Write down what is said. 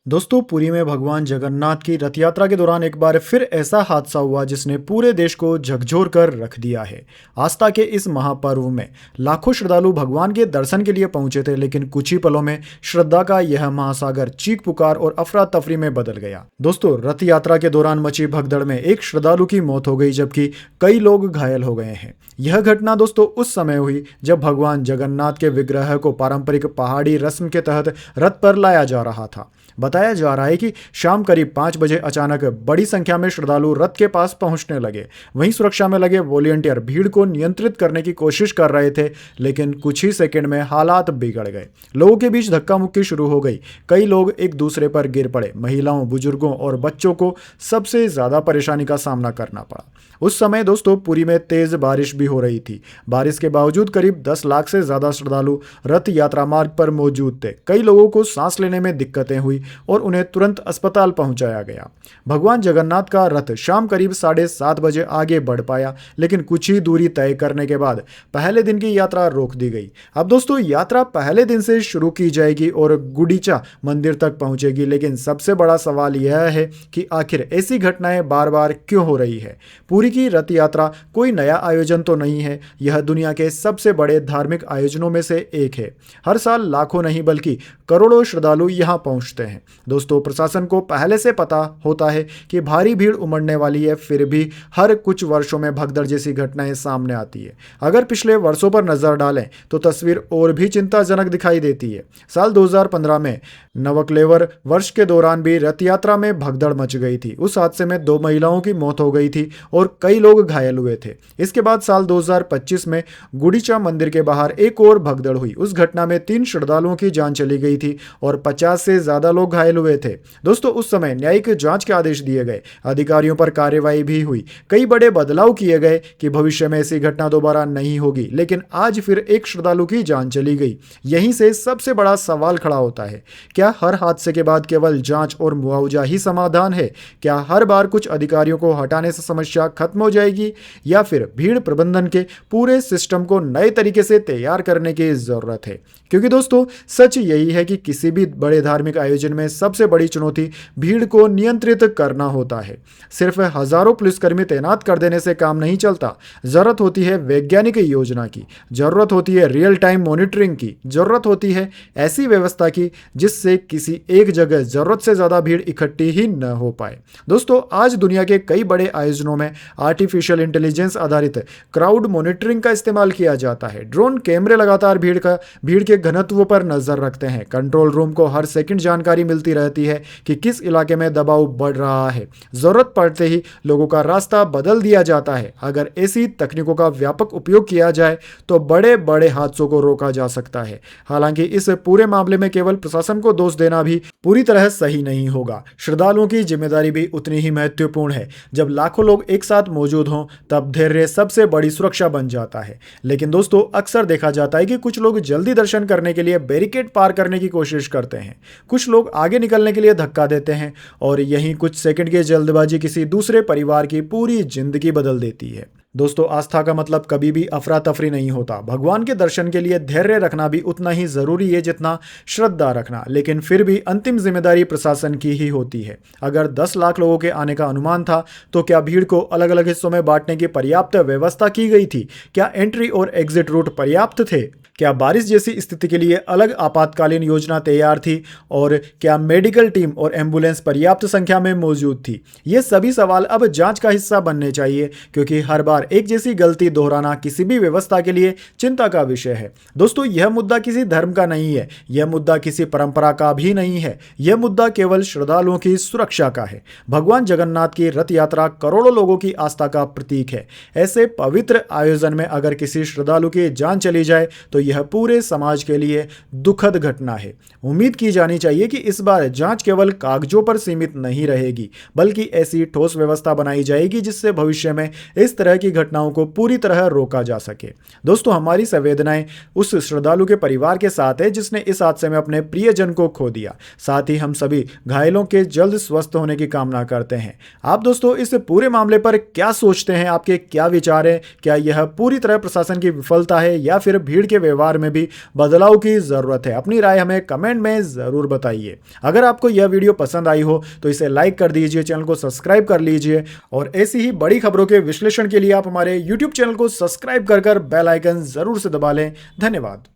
दोस्तों, पुरी में भगवान जगन्नाथ की रथ यात्रा के दौरान एक बार फिर ऐसा हादसा हुआ जिसने पूरे देश को झकझोर कर रख दिया है। आस्था के इस महापर्व में लाखों श्रद्धालु भगवान के दर्शन के लिए पहुंचे थे, लेकिन कुछ ही पलों में श्रद्धा का यह महासागर चीख पुकार और अफरा तफरी में बदल गया। दोस्तों, रथ यात्रा के दौरान मची भगदड़ में एक श्रद्धालु की मौत हो गई, जबकि कई लोग घायल हो गए हैं। यह घटना दोस्तों उस समय हुई जब भगवान जगन्नाथ के विग्रह को पारंपरिक पहाड़ी रस्म के तहत रथ पर लाया जा रहा था। बताया जा रहा है कि शाम करीब 5 बजे अचानक बड़ी संख्या में श्रद्धालु रथ के पास पहुंचने लगे। वहीं सुरक्षा में लगे वॉलंटियर भीड़ को नियंत्रित करने की कोशिश कर रहे थे, लेकिन कुछ ही सेकंड में हालात बिगड़ गए। लोगों के बीच धक्का मुक्की शुरू हो गई। कई लोग एक दूसरे पर गिर पड़े। महिलाओं, बुजुर्गों और बच्चों को सबसे ज्यादा परेशानी का सामना करना पड़ा। उस समय दोस्तों पुरी में तेज बारिश भी हो रही थी। बारिश के बावजूद करीब 10 लाख से ज्यादा श्रद्धालु रथ यात्रा मार्ग पर मौजूद थे। कई लोगों को सांस लेने में दिक्कतें हुई और उन्हें तुरंत अस्पताल पहुंचाया गया। भगवान जगन्नाथ का रथ शाम करीब 7:30 बजे आगे बढ़ पाया, लेकिन कुछ ही दूरी तय करने के बाद पहले दिन की यात्रा रोक दी गई। अब दोस्तों यात्रा पहले दिन से शुरू की जाएगी और गुंडीचा मंदिर तक पहुंचेगी, लेकिन सबसे बड़ा सवाल यह है कि आखिर ऐसी घटनाएं बार बार क्यों हो रही है। पूरी की रथ यात्रा कोई नया आयोजन तो नहीं है। यह दुनिया के सबसे बड़े धार्मिक आयोजनों में से एक है। हर साल लाखों नहीं बल्कि करोड़ों श्रद्धालु यहां पहुंचते हैं। दोस्तों, प्रशासन को पहले से पता होता है कि भारी भीड़ उमड़ने वाली है, फिर भी हर कुछ वर्षों में भगदड़ जैसी घटनाएं सामने आती है। अगर पिछले वर्षों पर नजर डालें तो तस्वीर और भी चिंताजनक दिखाई देती है। साल 2015 में नवकलेवर वर्ष के दौरान भी रथ यात्रा में भगदड़ मच गई थी। उस हादसे में 2 महिलाओं की मौत हो गई थी और कई लोग घायल हुए थे। इसके बाद साल 2025 में गुंडीचा मंदिर के बाहर एक और भगदड़ हुई। उस घटना में 3 श्रद्धालुओं की जान चली गई थी और 50 से ज्यादा लोग घायल हुए थे। दोस्तों, उस समय न्यायिक जांच के आदेश दिए गए, अधिकारियों पर कार्रवाई भी हुई, कई बड़े बदलाव किए गए कि भविष्य में ऐसी घटना दोबारा नहीं होगी। लेकिन आज फिर एक श्रद्धालु की जान चली गई। यहीं से सबसे बड़ा सवाल खड़ा होता है, क्या हर हादसे के बाद केवल जांच और मुआवजा ही समाधान है? क्या हर बार कुछ अधिकारियों को हटाने से समस्या खत्म हो जाएगी, या फिर भीड़ प्रबंधन के पूरे सिस्टम को नए तरीके से तैयार करने की जरूरत है? क्योंकि दोस्तों सच यही है कि किसी भी बड़े धार्मिक आयोजन में सबसे बड़ी चुनौती भीड़ को नियंत्रित करना होता है। सिर्फ हजारों पुलिसकर्मी तैनात कर देने से काम नहीं चलता। जरूरत होती है वैज्ञानिक योजना की, जरूरत होती है रियल टाइम मॉनिटरिंग की, जरूरत होती है ऐसी व्यवस्था की जिससे किसी एक जगह जरूरत से ज्यादा भीड़ इकट्ठी ही न हो पाए। दोस्तों, आज दुनिया के कई बड़े आयोजनों में आर्टिफिशियल इंटेलिजेंस आधारित क्राउड मॉनिटरिंग का इस्तेमाल किया जाता है। ड्रोन कैमरे लगातार भीड़ के घनत्व पर नजर रखते हैं। कंट्रोल रूम को हर सेकंड जानकारी मिलती रहती है कि किस इलाके में दबाव बढ़ रहा है। जरूरत पड़ते ही लोगों का रास्ता बदल दिया जाता है। अगर ऐसी तकनीकों का व्यापक उपयोग किया जाए तो बड़े बड़े हादसों को रोका जा सकता है। हालांकि इस पूरे मामले में केवल प्रशासन को दोष देना भी पूरी तरह सही नहीं होगा। श्रद्धालुओं की जिम्मेदारी भी उतनी ही महत्वपूर्ण है। जब लाखों लोग एक साथ मौजूद हों तब धैर्य सबसे बड़ी सुरक्षा बन जाता है। लेकिन दोस्तों, अक्सर देखा जाता है कि कुछ लोग जल्दी दर्शन करने के लिए बैरिकेड पार करने की कोशिश करते हैं। कुछ लोग आगे निकलने के लिए धक्का देते हैं और यहीं कुछ सेकंड की जल्दबाजी किसी दूसरे परिवार की पूरी जिंदगी बदल देती है। दोस्तों, आस्था का मतलब कभी भी अफरा तफरी नहीं होता। भगवान के दर्शन के लिए धैर्य रखना भी उतना ही जरूरी है जितना श्रद्धा रखना। लेकिन फिर भी अंतिम जिम्मेदारी प्रशासन की ही होती है। अगर 10 लाख लोगों के आने का अनुमान था तो क्या भीड़ को अलग अलग हिस्सों में बांटने की पर्याप्त व्यवस्था की गई थी? क्या एंट्री और एग्जिट रूट पर्याप्त थे? क्या बारिश जैसी स्थिति के लिए अलग आपातकालीन योजना तैयार थी? और क्या मेडिकल टीम और एम्बुलेंस पर्याप्त संख्या में मौजूद थी? ये सभी सवाल अब जांच का हिस्सा बनने चाहिए, क्योंकि हर बार एक जैसी गलती दोहराना किसी भी व्यवस्था के लिए चिंता का विषय है। दोस्तों, यह मुद्दा किसी धर्म का नहीं है, यह मुद्दा किसी परंपरा का भी नहीं है। यह मुद्दा केवल श्रद्धालुओं की सुरक्षा का है। भगवान जगन्नाथ की रथ यात्रा करोड़ों लोगों की आस्था का प्रतीक है। ऐसे पवित्र आयोजन में अगर किसी श्रद्धालु की जान चली जाए तो यह पूरे समाज के लिए दुखद घटना है। उम्मीद की जानी चाहिए कि इस बार जांच केवल कागजों पर सीमित नहीं रहेगी, बल्कि ऐसी ठोस व्यवस्था बनाई जाएगी जिससे भविष्य में इस तरह की घटनाओं को पूरी तरह रोका जा सके। दोस्तों, हमारी संवेदनाएं उस श्रद्धालु के परिवार के साथ है जिसने इस हादसे में अपने प्रियजन को खो दिया। साथ ही हम सभी घायलों के जल्द स्वस्थ होने की कामना करते हैं। आप दोस्तों इस पूरे मामले पर क्या सोचते हैं? आपके क्या विचार हैं? क्या यह पूरी तरह प्रशासन की विफलता है या फिर भीड़ के व्यवहार में भी बदलाव की ज़रूरत है। अपनी राय हमें कमेंट में ज़रूर बताइए। अगर आपको यह वीडियो पसंद आई हो तो इसे लाइक कर दीजिए, चैनल को सब्सक्राइब कर लीजिए और ऐसी ही बड़ी खबरों के विश्लेषण के लिए आप हमारे YouTube चैनल को सब्सक्राइब कर बेल आइकन ज़रूर से दबा लें। धन्यवाद।